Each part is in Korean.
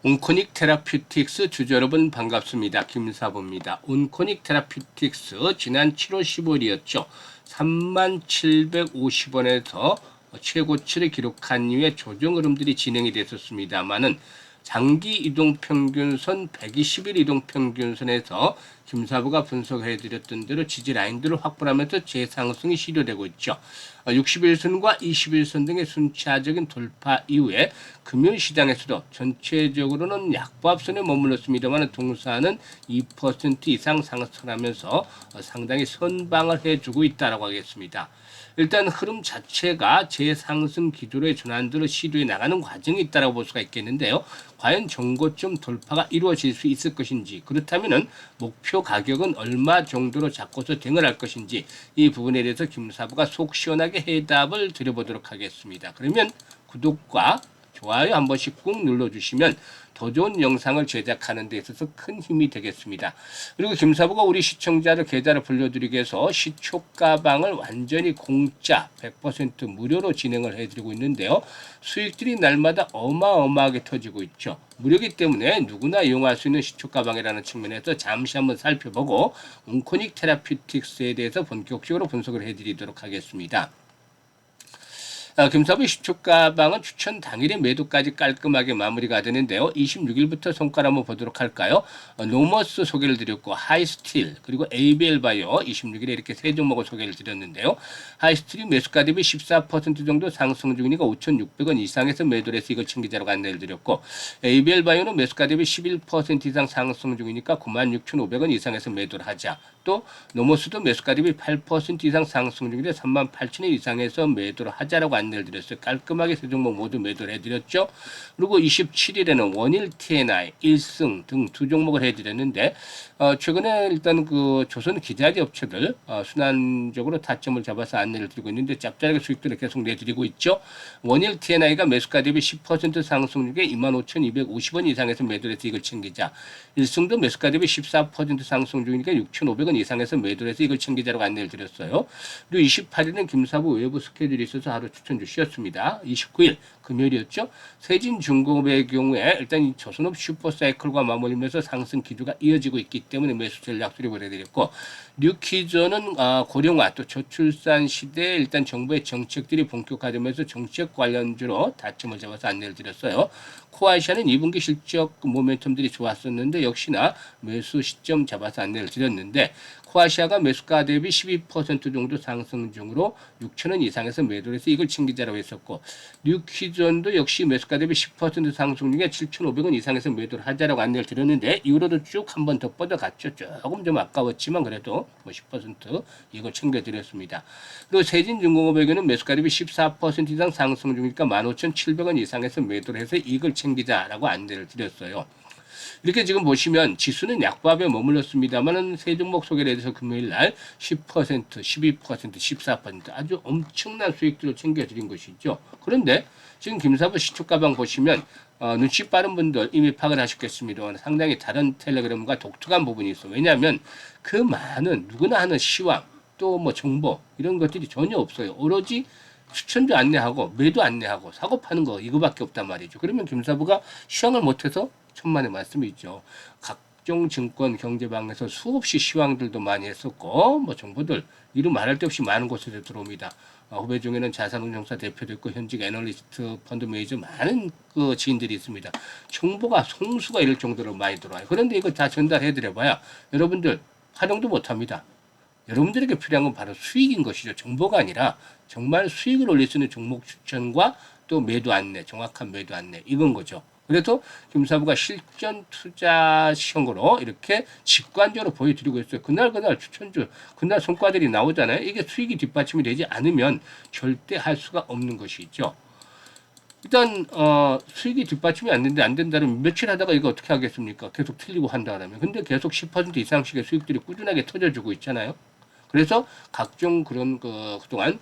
온코닉 테라퓨틱스 주주 여러분 반갑습니다. 김사부입니다. 온코닉 테라퓨틱스 지난 7월 15일이었죠. 3750원에서 최고치를 기록한 이후에 조정 흐름들이 진행이 됐었습니다만은 장기 이동평균선 120일 이동평균선에서 김사부가 분석해드렸던 대로 지지 라인들을 확보하면서 재상승이 시도되고 있죠. 60일선과 21선 등의 순차적인 돌파 이후에 금융시장에서도 전체적으로는 약보합선에 머물렀습니다만 동사는 2% 이상 상승하면서 상당히 선방을 해주고 있다고 하겠습니다. 일단 흐름 자체가 재상승 기조의 전환들을 시도해 나가는 과정이 있다고 볼 수가 있겠는데요. 과연 정고점 돌파가 이루어질 수 있을 것인지, 그렇다면 목표 가격은 얼마 정도로 잡고서 대응을 할 것인지, 이 부분에 대해서 김사부가 속 시원하게 해답을 드려보도록 하겠습니다. 그러면 구독과 좋아요 한 번씩 꾹 눌러주시면 더 좋은 영상을 제작하는 데 있어서 큰 힘이 되겠습니다. 그리고 김사부가 우리 시청자들 계좌를 불려드리기 위해서 시초가방을 완전히 공짜 100% 무료로 진행을 해드리고 있는데요. 수익들이 날마다 어마어마하게 터지고 있죠. 무료이기 때문에 누구나 이용할 수 있는 시초가방이라는 측면에서 잠시 한번 살펴보고 온코닉 테라퓨틱스에 대해서 본격적으로 분석을 해드리도록 하겠습니다. 김사부 시초가방은 추천 당일의 매도까지 깔끔하게 마무리가 되는데요. 26일부터 손가락 한번 보도록 할까요? 노머스 소개를 드렸고 하이스틸 그리고 ABL 바이오 26일에 이렇게 세 종목을 소개를 드렸는데요. 하이스틸이 매수가 대비 14% 정도 상승 중이니까 5,600원 이상에서 매도를 해서 이걸 챙기자라고 안내를 드렸고 ABL 바이오는 매수가 대비 11% 이상 상승 중이니까 96,500원 이상에서 매도를 하자. 또 노머스도 매수가 대비 8% 이상 상승 중인데 38,000원 이상에서 매도를 하자라고 안내를 드렸어요. 깔끔하게 세 종목 모두 매도를 해드렸죠. 그리고 27일에는 원일 TNI 1승 등 두 종목을 해드렸는데 최근에 일단 그 조선 기자재 업체들 순환적으로 타점을 잡아서 안내를 드리고 있는데 짭짤하게 수익들을 계속 내드리고 있죠. 원일 TNI가 매수가 대비 10% 상승 중에 25,250원 이상에서 매도를 해서 이걸 챙기자. 1승도 매수가 대비 14% 상승 중이니까 6,500원 이상에서 매도를 해서 이걸 챙기자라고 안내를 드렸어요. 그리고 28일은 김사부 외부 스케줄이 있어서 하루 추천주 쉬었습니다. 29일 금요일이었죠. 세진중공업의 경우에 일단 이 조선업 슈퍼사이클과 맞물리면서 상승 기조가 이어지고 있기 때문에 매수 전략 수립을 해드렸고 뉴키전은 고령화 또 저출산 시대에 일단 정부의 정책들이 본격화되면서 정책 관련주로 다침을 잡아서 안내를 드렸어요. 코아시아는 2분기 실적 모멘텀들이 좋았었는데 역시나 매수 시점 잡아서 안내를 드렸는데 코아시아가 매수가 대비 12% 정도 상승 중으로 6,000원 이상에서 매도를 해서 이걸 챙기자라고 했었고 뉴키전도 역시 매수가 대비 10% 상승 중에 7,500원 이상에서 매도를 하자라고 안내를 드렸는데 이후로도 쭉 한 번 더 뻗어갔죠. 조금 좀 아까웠지만 그래도 10% 이걸 챙겨드렸습니다. 그리고 세진중공업에게는 매수가 대비 14% 이상 상승 중이니까 15,700원 이상에서 매도를 해서 이걸 챙기자라고 안내를 드렸어요. 이렇게 지금 보시면 지수는 약보합에 머물렀습니다만은 세 종목 소개를 해서 금요일 날 10%, 12%, 14% 아주 엄청난 수익들을 챙겨드린 것이죠. 그런데 지금 김사부 시초가방 보시면 눈치 빠른 분들 이미 파악을 하셨겠습니다. 상당히 다른 텔레그램과 독특한 부분이 있어요. 왜냐하면 그 많은 누구나 하는 시황 또 뭐 정보 이런 것들이 전혀 없어요. 오로지 추천주 안내하고 매도 안내하고 사고 파는 거 이거밖에 없단 말이죠. 그러면 김사부가 시황을 못해서 천만의 말씀이죠. 각종 증권 경제방에서 수없이 시황들도 많이 했었고 뭐 정보들 이루 말할 데 없이 많은 곳에서 들어옵니다. 후배 중에는 자산운용사 대표도 있고 현직 애널리스트 펀드 매니저 많은 그 지인들이 있습니다. 정보가 송수가 이럴 정도로 많이 들어와요. 그런데 이거 다 전달해드려봐야 여러분들 활용도 못합니다. 여러분들에게 필요한 건 바로 수익인 것이죠. 정보가 아니라 정말 수익을 올릴 수 있는 종목 추천과 또 매도 안내, 정확한 매도 안내 이건 거죠. 그래서 김사부가 실전 투자 시험으로 이렇게 직관적으로 보여드리고 있어요. 그날 추천주, 그날 성과들이 나오잖아요. 이게 수익이 뒷받침이 되지 않으면 절대 할 수가 없는 것이죠. 일단 수익이 뒷받침이 안 된다면 며칠 하다가 이거 어떻게 하겠습니까? 계속 틀리고 한다면. 근데 계속 10% 이상씩의 수익들이 꾸준하게 터져주고 있잖아요. 그래서 각종 그런 그동안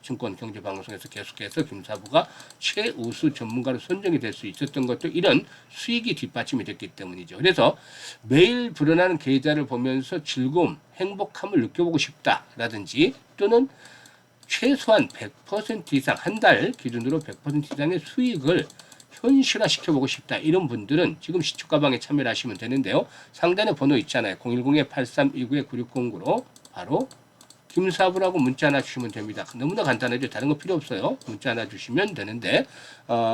증권 경제 방송에서 계속해서 김사부가 최우수 전문가로 선정이 될 수 있었던 것도 이런 수익이 뒷받침이 됐기 때문이죠. 그래서 매일 불어나는 계좌를 보면서 즐거움, 행복함을 느껴보고 싶다라든지 또는 최소한 100% 이상 한 달 기준으로 100% 이상의 수익을 현실화시켜보고 싶다. 이런 분들은 지금 시초가방에 참여를 하시면 되는데요. 상단에 번호 있잖아요. 010-8329-9609로 바로 김사부라고 문자 하나 주시면 됩니다. 너무나 간단하죠. 다른 거 필요 없어요. 문자 하나 주시면 되는데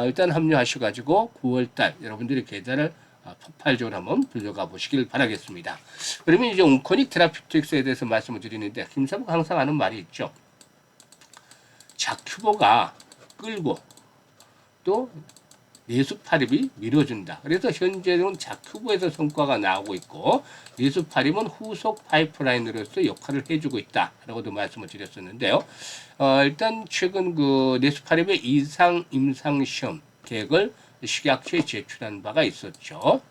일단 합류하셔가지고 9월달 여러분들이 계좌를 폭발적으로 한번 불려가 보시길 바라겠습니다. 그러면 이제 온코닉 테라피틱스에 대해서 말씀을 드리는데 김사부가 항상 하는 말이 있죠. 자큐보가 끌고 또 내수파립이 밀어준다. 그래서 현재는 자큐브에서 성과가 나오고 있고 내수파립은 후속 파이프라인으로서 역할을 해주고 있다라고도 말씀을 드렸었는데요. 일단 최근 그 내수파립의 이상 임상 시험 계획을 식약처에 제출한 바가 있었죠.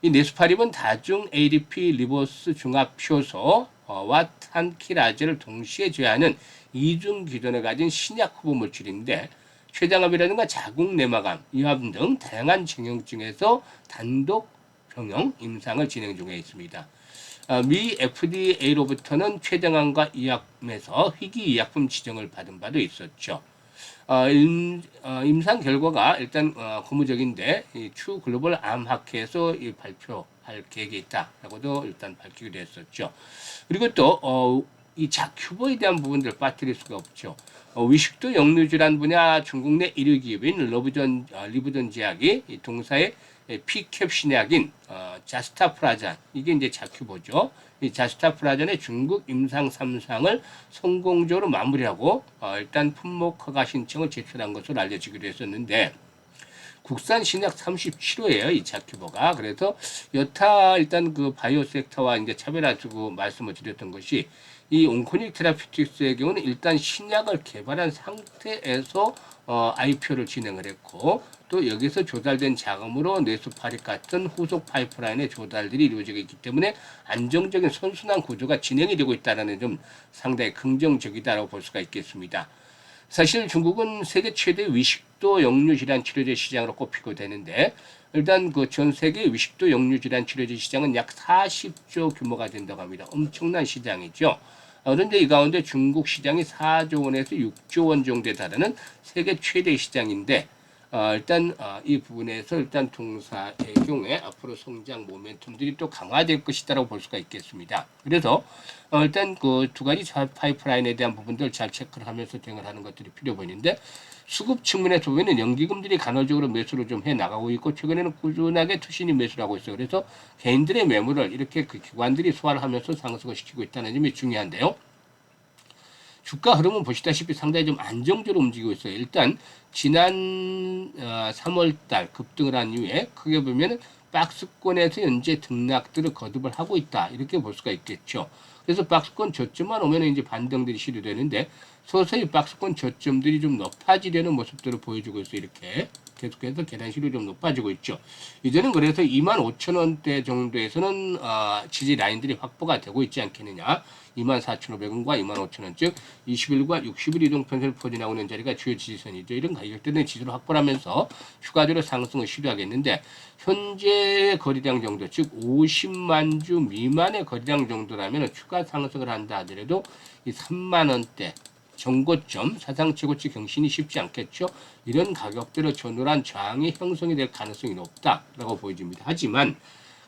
이 내수파립은 다중 ADP 리버스 중합 효소와 탄키라제를 동시에 제어하는 이중 기전을 가진 신약 후보 물질인데 췌장암이라든가 자궁 내막암, 이암 등 다양한 경영증에서 단독 병용 임상을 진행 중에 있습니다. 미 FDA로부터는 췌장암과 이암에서 희귀의약품 지정을 받은 바도 있었죠. 임상 결과가 일단 고무적인데 추 글로벌 암학회에서 발표할 계획이 있다라고도 일단 밝히기도 했었죠. 그리고 또 이 자큐보에 대한 부분들을 빠뜨릴 수가 없죠. 위식도 역류질환 분야 중국 내 1위 기업인 리브전 제약이 동사의 피캡신약인 자스타프라잔 이게 이제 자큐보죠. 이 자스타프라잔의 중국 임상 3상을 성공적으로 마무리하고 일단 품목 허가 신청을 제출한 것으로 알려지기도 했었는데 국산 신약 37호예요. 이 자큐보가. 그래서 여타 일단 그 바이오 섹터와 이제 차별화 두고 말씀을 드렸던 것이 이 온코닉 테라피틱스의 경우는 일단 신약을 개발한 상태에서 IPO를 진행을 했고 또 여기서 조달된 자금으로 내수파립 같은 후속 파이프라인의 조달들이 이루어지고 있기 때문에 안정적인 선순환 구조가 진행이 되고 있다는 점 상당히 긍정적이다라고 볼 수가 있겠습니다. 사실 중국은 세계 최대 위식도 역류 질환 치료제 시장으로 꼽히고 되는데 일단 그 전 세계 위식도 역류 질환 치료제 시장은 약 40조 규모가 된다고 합니다. 엄청난 시장이죠. 그런데 이 가운데 중국 시장이 4조 원에서 6조 원 정도에 달하는 세계 최대 시장인데 일단 이 부분에서 일단 동사의 경우에 앞으로 성장 모멘텀들이 또 강화될 것이다라고 볼 수가 있겠습니다. 그래서 일단 그 두 가지 파이프라인에 대한 부분들 잘 체크를 하면서 대응을 하는 것들이 필요 보이는데 수급 측면에서 보면 연기금들이 간헐적으로 매수를 좀 해 나가고 있고 최근에는 꾸준하게 투신이 매수를 하고 있어요. 그래서 개인들의 매물을 이렇게 그 기관들이 소화를 하면서 상승을 시키고 있다는 점이 중요한데요. 주가 흐름은 보시다시피 상당히 좀 안정적으로 움직이고 있어요. 일단 지난 3월달 급등을 한 이후에 크게 보면 박스권에서 현재 등락들을 거듭을 하고 있다 이렇게 볼 수가 있겠죠. 그래서 박스권 저점만 오면 이제 반등들이 시도되는데 서서히 박스권 저점들이 좀 높아지려는 모습들을 보여주고 있어요. 이렇게 계속해서 계단식으로 좀 높아지고 있죠. 이제는 그래서 25,000원대 정도에서는 지지 라인들이 확보가 되고 있지 않겠느냐. 24,500원과 25,000원 즉 20일과 60일 이동편선을 포진하고 있는 자리가 주요 지지선이죠. 이런 가격대는 지지를 확보하면서 추가적으로 상승을 시도하겠는데 현재 거래량 정도 즉 50만 주 미만의 거래량 정도라면 추가 상승을 한다 하더라도 이 3만 원대 정고점 사상 최고치 경신이 쉽지 않겠죠. 이런 가격대로 전후한 저항이 형성이 될 가능성이 높다라고 보여집니다. 하지만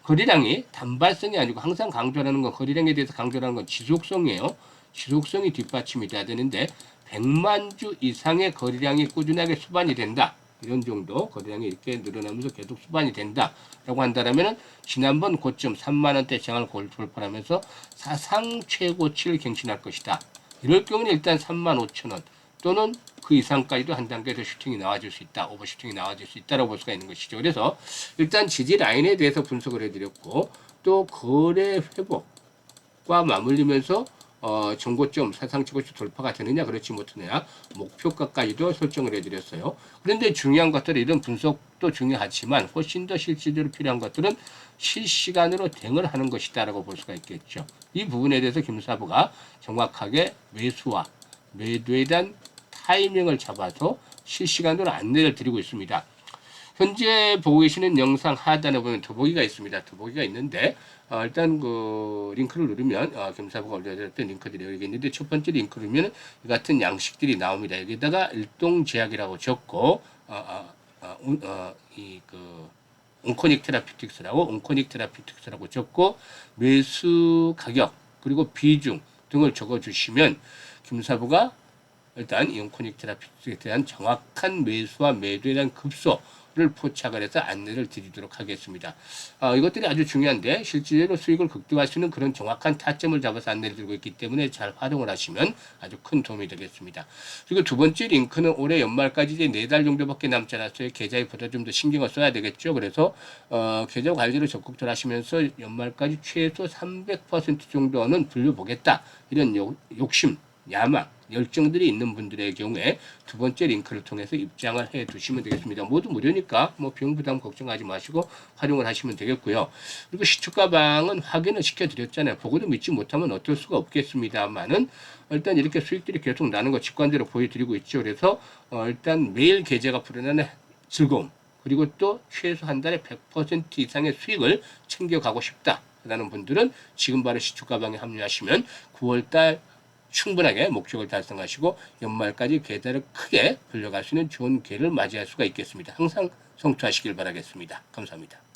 거래량이 단발성이 아니고 항상 강조하는 건 거래량에 대해서 강조하는 건 지속성이에요. 지속성이 뒷받침이 돼야 되는데 100만 주 이상의 거래량이 꾸준하게 수반이 된다. 이런 정도 거래량이 이렇게 늘어나면서 계속 수반이 된다라고 한다면 지난번 고점 3만 원대 장을 돌파하면서 사상 최고치를 갱신할 것이다. 이럴 경우는 일단 35,000원 또는 그 이상까지도 한 단계 더 슈팅이 나와줄 수 있다. 오버슈팅이 나와줄 수 있다라고 볼 수가 있는 것이죠. 그래서 일단 지지 라인에 대해서 분석을 해드렸고 또 거래 회복과 맞물리면서 정고점 사상 최고치 돌파가 되느냐 그렇지 못하느냐 목표가까지도 설정을 해드렸어요. 그런데 중요한 것들은 이런 분석도 중요하지만 훨씬 더 실질적으로 필요한 것들은 실시간으로 대응을 하는 것이다라고 볼 수가 있겠죠. 이 부분에 대해서 김사부가 정확하게 매수와 매도에 대한 타이밍을 잡아서 실시간으로 안내를 드리고 있습니다. 현재 보고 계시는 영상 하단에 보면 더보기가 있습니다. 더보기가 있는데 일단 그 링크를 누르면 김사부가 올려드렸던 링크들이 여기 있는데 첫 번째 링크 누르면 이 같은 양식들이 나옵니다. 여기다가 일동 제약이라고 적고 온코닉 테라피틱스라고 적고 매수 가격 그리고 비중 등을 적어주시면 김사부가 일단 이 온코닉 테라피틱스에 대한 정확한 매수와 매도에 대한 급소를 포착을 해서 안내를 드리도록 하겠습니다. 이것들이 아주 중요한데 실제로 수익을 극대화할 수 있는 그런 정확한 타점을 잡아서 안내를 드리고 있기 때문에 잘 활용을 하시면 아주 큰 도움이 되겠습니다. 그리고 두 번째 링크는 올해 연말까지 이제 4달 정도밖에 남지 않았어요. 계좌에 보다 좀 더 신경을 써야 되겠죠. 그래서 계좌 관리를 적극적으로 하시면서 연말까지 최소 300% 정도는 불려보겠다. 이런 욕심, 야망, 열정들이 있는 분들의 경우에 두 번째 링크를 통해서 입장을 해 두시면 되겠습니다. 모두 무료니까 뭐 비용 부담 걱정하지 마시고 활용을 하시면 되겠고요. 그리고 시초가방은 확인을 시켜드렸잖아요. 보고도 믿지 못하면 어쩔 수가 없겠습니다만은 일단 이렇게 수익들이 계속 나는 거 직관적으로 보여드리고 있죠. 그래서 일단 매일 계좌가 불어나는 즐거움 그리고 또 최소 한 달에 100% 이상의 수익을 챙겨가고 싶다라는 분들은 지금 바로 시초가방에 합류하시면 9월달 충분하게 목적을 달성하시고 연말까지 계좌를 크게 불려갈 수 있는 좋은 기회를 맞이할 수가 있겠습니다. 항상 성투하시길 바라겠습니다. 감사합니다.